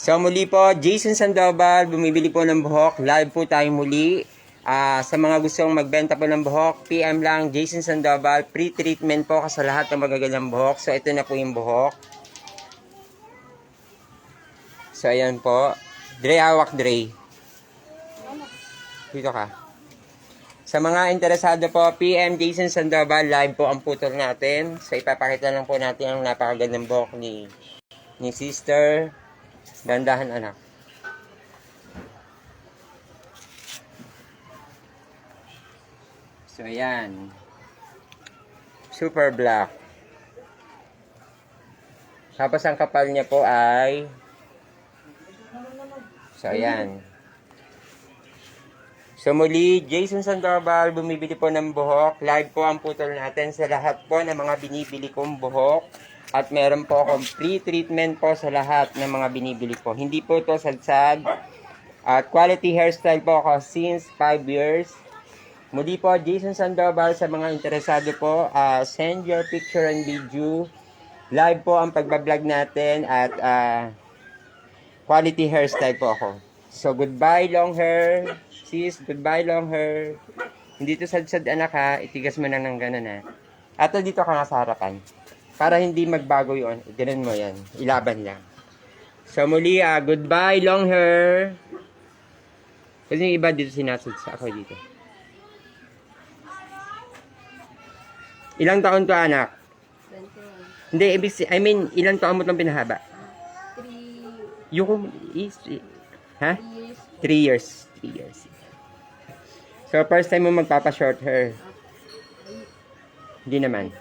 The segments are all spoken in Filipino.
So muli po, Jason Sandoval, bumibili po ng buhok. Live po tayo muli. Sa mga gustong magbenta po ng buhok, PM lang, Jason Sandoval. Pre-treatment po sa lahat ng magagandang buhok. So ito na po yung buhok. So ayan po. Dre, hawak Dre. Dito ka. Sa mga interesado po, PM Jason Sandoval, live po ang putol natin. So ipapakita lang po natin ang napakagandang buhok ni sister. Dandahan anak. So ayan. Super black. Tapos ang kapal niya po ay so ayan. So muli, Jason Sandoval, bumibili po ng buhok. Live po ang putol natin sa lahat po ng mga binibili kong buhok. At meron po akong free treatment po sa lahat ng mga binibili ko. Hindi po ito sadsad. At quality hairstyle po ako since 5 years. Muli po, Jason Sandoval, sa mga interesado po, send your picture and video. Live po ang pagbablog natin at quality hairstyle po ako. So, goodbye long hair. Sis, goodbye long hair. Hindi to sadsad anak ha. Itigas mo na ng gano'n ha. At dito ka nga sa harapan. Para hindi magbago yun. Ganun mo yan. Ilaban lang. So muli, goodbye long hair. Kasi yung iba dito sinasudsa ako dito. Ilang taon to anak? 21. Hindi, ilang taon mo itong pinahaba? 3. Yung is, ha? 3 years. 3 years. So first time mo magpapa-short hair? Hindi naman.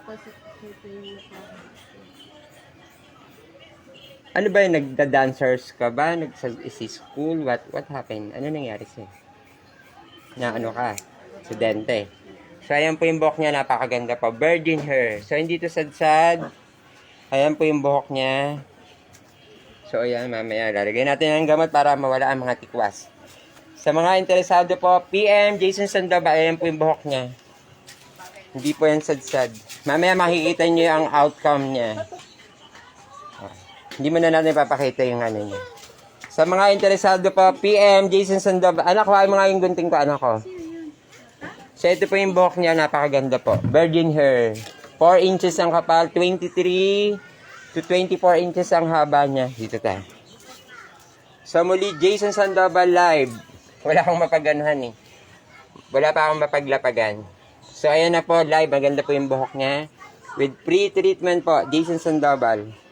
Ano ba yung nagda-dancers ka ba? Nag-school? What happened? Ano nangyari sa'yo? Na ano ka? Studente. So, ayan po yung buhok niya. Napakaganda pa. Virgin hair. So, hindi to sad-sad. Ayan po yung buhok niya. So, ayan. Mamaya, lalagay natin ng gamot para mawala ang mga tikwas. Sa mga interesado po, PM Jason Sandoval. Ayan po yung buhok niya. Hindi po yan sad-sad. Mamaya makikita niyo ang outcome niya. Hindi mo na natin papakita yung ano niya. Sa mga interesado pa, PM Jason Sandoval. Anak, huwag mga yung gunting ko, anak ko. So, ito po yung buhok niya. Napakaganda po. Virgin hair. 4 inches ang kapal. 23 to 24 inches ang haba niya. Dito tayo. So, muli, Jason Sandoval live. Wala akong mapaganuhan eh. Wala pa akong mapaglapagan. So, ayan na po, live. Maganda po yung buhok niya. With pre-treatment po, Jason Sandoval.